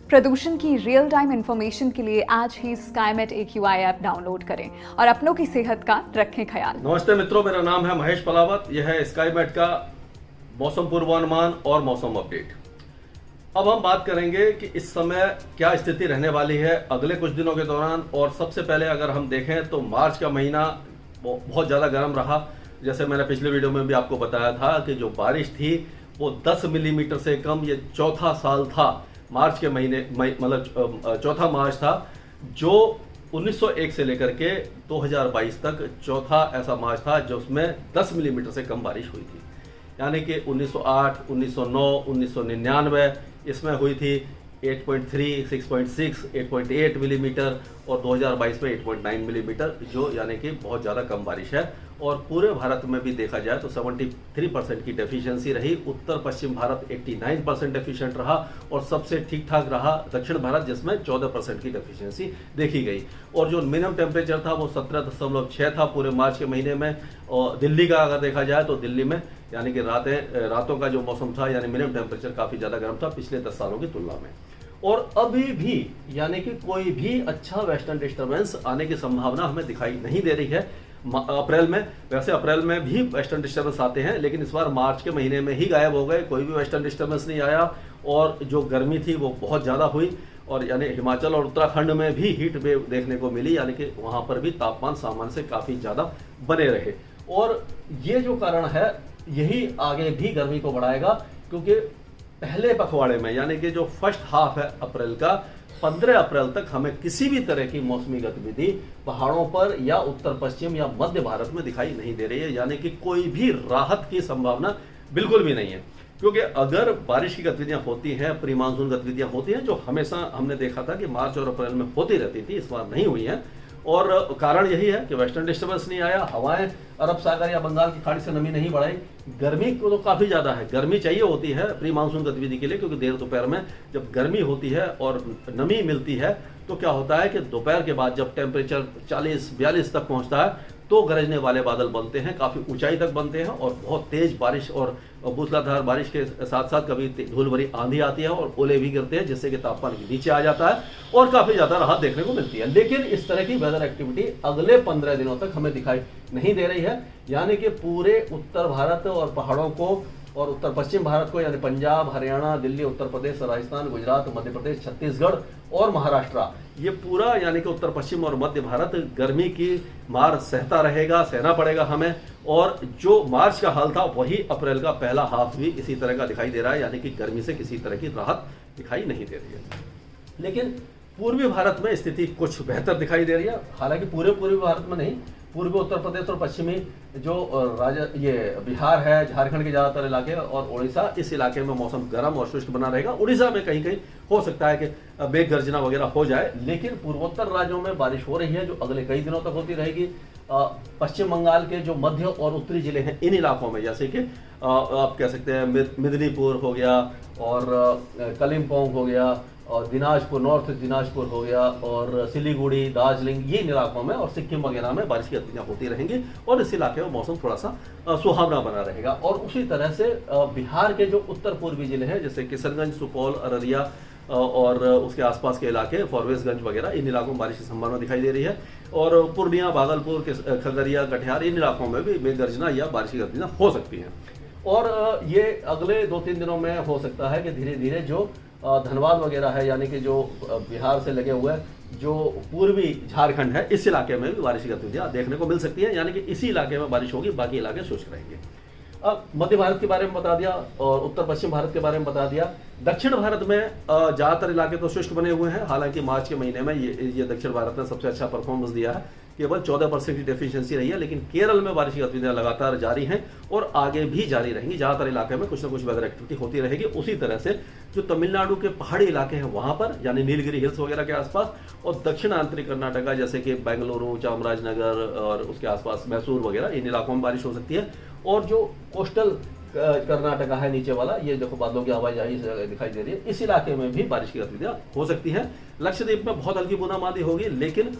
प्रदूषण की real time information के लिए आज ही स्काईमेट AQI ऐप डाउनलोड करें और अपनों की सेहत का रखें ख्याल। नमस्ते मित्रों, मेरा नाम है महेश पलावत। यह है स्काईमेट का मौसम पूर्वानुमान और मौसम अपडेट। अब हम बात करेंगे कि इस समय क्या स्थिति रहने वाली है अगले कुछ दिनों के दौरान। और सबसे पहले अगर हम देखें तो मार्च का महीना बहुत ज़्यादा गर्म रहा। जैसे मैंने पिछले वीडियो में भी आपको बताया था कि जो बारिश थी वो 10 मिलीमीटर से कम, ये चौथा साल था मार्च के महीने, मतलब चौथा मार्च था जो 1901 से लेकर के 2022 तक चौथा ऐसा मार्च था जो उसमें 10 मिलीमीटर से कम बारिश हुई थी। यानी कि 1908, 1909, 1999 इसमें हुई थी 8.3, 6.6, 8.8 मिलीमीटर और 2022 में 8.9 मिलीमीटर, जो यानी कि बहुत ज़्यादा कम बारिश है। और पूरे भारत में भी देखा जाए तो 73% की डेफिशिएंसी रही। उत्तर पश्चिम भारत 89% डेफिशिएंट रहा और सबसे ठीक ठाक रहा दक्षिण भारत, जिसमें 14% की डेफिशिएंसी देखी गई। और जो मिनिमम टेम्परेचर था वो 17.6 था पूरे मार्च के महीने में। और दिल्ली का अगर देखा जाए तो दिल्ली में यानी कि रातों का जो मौसम था यानी मिनिमम टेम्परेचर काफ़ी ज़्यादा गर्म था पिछले 10 सालों की तुलना में। और अभी भी यानी कि कोई भी अच्छा वेस्टर्न डिस्टर्बेंस आने की संभावना हमें दिखाई नहीं दे रही है अप्रैल में। वैसे अप्रैल में भी वेस्टर्न डिस्टर्बेंस आते हैं, लेकिन इस बार मार्च के महीने में ही गायब हो गए। कोई भी वेस्टर्न डिस्टर्बेंस नहीं आया और जो गर्मी थी वो बहुत ज़्यादा हुई। और यानी हिमाचल और उत्तराखंड में भी हीट वेव देखने को मिली, यानी कि वहाँ पर भी तापमान सामान्य से काफ़ी ज़्यादा बने रहे। और ये जो कारण है यही आगे भी गर्मी को बढ़ाएगा, क्योंकि पहले पखवाड़े में यानी कि जो फर्स्ट हाफ है अप्रैल का, 15 अप्रैल तक हमें किसी भी तरह की मौसमी गतिविधि पहाड़ों पर या उत्तर पश्चिम या मध्य भारत में दिखाई नहीं दे रही है। यानी कि कोई भी राहत की संभावना बिल्कुल भी नहीं है, क्योंकि अगर बारिश की गतिविधियां होती हैं, प्री मानसून गतिविधियां होती हैं जो हमेशा हमने देखा था कि मार्च और अप्रैल में होती रहती थी, इस बार नहीं हुई है। और कारण यही है कि वेस्टर्न डिस्टर्बेंस नहीं आया, हवाएं अरब सागर या बंगाल की खाड़ी से नमी नहीं बढ़ाई। गर्मी को तो काफ़ी ज़्यादा है, गर्मी चाहिए होती है प्री मानसून गतिविधि के लिए, क्योंकि देर दोपहर में जब गर्मी होती है और नमी मिलती है तो क्या होता है कि दोपहर के बाद जब टेम्परेचर 40-42 तक पहुंचता है तो गरजने वाले बादल बनते हैं, काफ़ी ऊंचाई तक बनते हैं और बहुत तेज बारिश और मूसलाधार बारिश के साथ साथ कभी धूल भरी आंधी आती है और ओले भी गिरते हैं, जिससे कि तापमान नीचे आ जाता है और काफ़ी ज़्यादा राहत देखने को मिलती है। लेकिन इस तरह की वेदर एक्टिविटी अगले 15 दिनों तक हमें दिखाई नहीं दे रही है। यानी कि पूरे उत्तर भारत और पहाड़ों को और उत्तर पश्चिम भारत को, यानी पंजाब, हरियाणा, दिल्ली, उत्तर प्रदेश, राजस्थान, गुजरात, मध्य प्रदेश, छत्तीसगढ़ और महाराष्ट्र, ये पूरा यानी कि उत्तर पश्चिम और मध्य भारत गर्मी की मार सहता रहेगा, सहना पड़ेगा हमें। और जो मार्च का हाल था वही अप्रैल का पहला हाफ भी इसी तरह का दिखाई दे रहा है, यानी कि गर्मी से किसी तरह की राहत दिखाई नहीं दे रही है। लेकिन पूर्वी भारत में स्थिति कुछ बेहतर दिखाई दे रही है। हालांकि पूर्वी भारत में नहीं, पूर्वी उत्तर प्रदेश और पश्चिमी जो ये बिहार है, झारखंड के ज़्यादातर इलाके और उड़ीसा, इस इलाके में मौसम गर्म और शुष्क बना रहेगा। उड़ीसा में कहीं कहीं हो सकता है कि मेघ गर्जना वगैरह हो जाए, लेकिन पूर्वोत्तर राज्यों में बारिश हो रही है जो अगले कई दिनों तक होती रहेगी। पश्चिम बंगाल के जो मध्य और उत्तरी जिले हैं इन इलाकों में, जैसे कि आप कह सकते हैं मिदनीपुर हो गया और कलिम्पोंग हो गया और दिनाजपुर, नॉर्थ दिनाजपुर हो गया और सिलीगुड़ी, दार्जिलिंग, ये इलाकों में और सिक्किम वगैरह में बारिश की गतिविधियां होती रहेंगी और इस इलाके में मौसम थोड़ा सा सुहावना बना रहेगा। और उसी तरह से बिहार के जो उत्तर पूर्वी जिले हैं जैसे किशनगंज, सुपौल, अररिया और उसके आसपास के इलाके, फॉरबिसगंज वगैरह, इन इलाकों में बारिश की संभावना दिखाई दे रही है। और पूर्णिया, भागलपुर, खगड़िया, कटिहार, इन इलाकों में भी मेघ गर्जना या बारिश की गतिविधियां हो सकती हैं। और ये अगले 2-3 दिनों में हो सकता है कि धीरे धीरे जो धनबाद वगैरह है, यानी कि जो बिहार से लगे हुए जो पूर्वी झारखंड है, इस इलाके में भी बारिश की गतिविधियां देखने को मिल सकती हैं। यानी कि इसी इलाके में बारिश होगी, बाकी इलाके शुष्क रहेंगे। अब मध्य भारत के बारे में बता दिया और उत्तर पश्चिम भारत के बारे में बता दिया। दक्षिण भारत में ज़्यादातर इलाके तो शुष्क बने हुए हैं। हालांकि मार्च के महीने में ये दक्षिण भारत ने सबसे अच्छा परफॉर्मेंस दिया है, केवल 14% की डेफिशिएंसी रही है। लेकिन केरल में बारिश की गतिविधियां लगातार जारी हैं और आगे भी जारी रहेंगी। ज़्यादातर इलाके में कुछ ना कुछ वेदर एक्टिविटी होती रहेगी। उसी तरह से जो तमिलनाडु के पहाड़ी इलाके हैं वहाँ पर, यानी नीलगिरी हिल्स वगैरह के आसपास, और दक्षिण आंतरिक कर्नाटका जैसे कि बेंगलुरु, चामराजनगर और उसके आसपास मैसूर वगैरह, इन इलाकों में बारिश हो सकती है। और जो कोस्टल कर्नाटका है नीचे वाला, ये देखो बादलों की आवाजाही दिखाई दे रही है, इस इलाके में भी बारिश की गतिविधियां हो सकती हैं। लक्षद्वीप में बहुत हल्की बूंदाबांदी होगी, लेकिन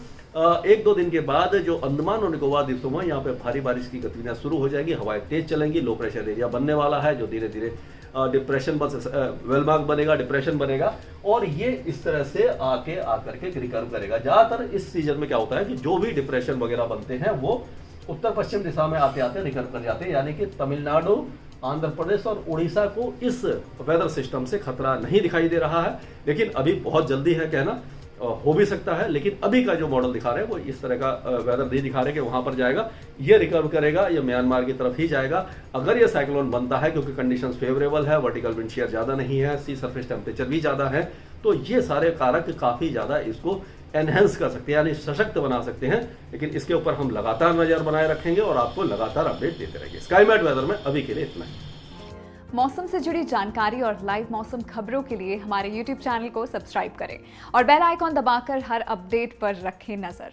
1-2 दिन के बाद जो अंडमान और निकोबार द्वीपों में यहाँ पे भारी बारिश की गतिविधियां शुरू हो जाएगी। हवाएं तेज चलेंगी, लो प्रेशर एरिया बनने वाला है जो धीरे धीरे डिप्रेशन बस वेलमार्क बनेगा, डिप्रेशन बनेगा और ये इस तरह से आकर के रिकवर करेगा। ज्यादातर इस सीजन में क्या होता है कि जो भी डिप्रेशन वगैरह बनते हैं वो उत्तर पश्चिम दिशा में आते आते रिकवर कर जाते हैं, यानी कि तमिलनाडु, आंध्र प्रदेश और उड़ीसा को इस वेदर सिस्टम से खतरा नहीं दिखाई दे रहा है। लेकिन अभी बहुत जल्दी है कहना, हो भी सकता है, लेकिन अभी का जो मॉडल दिखा रहे हैं वो इस तरह का वेदर नहीं दिखा रहे कि वहां पर जाएगा, ये रिकवर करेगा, ये म्यांमार की तरफ ही जाएगा। अगर ये साइक्लोन बनता है, क्योंकि कंडीशंस फेवरेबल है, वर्टिकल विंड शेयर ज्यादा नहीं है, सी सरफेस टेम्परेचर भी ज्यादा है, तो ये सारे कारक काफी ज्यादा इसको एनहेंस कर सकते हैं, यानी सशक्त बना सकते हैं। लेकिन इसके ऊपर हम लगातार नजर बनाए रखेंगे और आपको लगातार अपडेट देते रहेंगे। स्काईमेट वेदर में अभी के लिए इतना ही। मौसम से जुड़ी जानकारी और लाइव मौसम खबरों के लिए हमारे YouTube चैनल को सब्सक्राइब करें और बेल आइकॉन दबाकर हर अपडेट पर रखें नजर।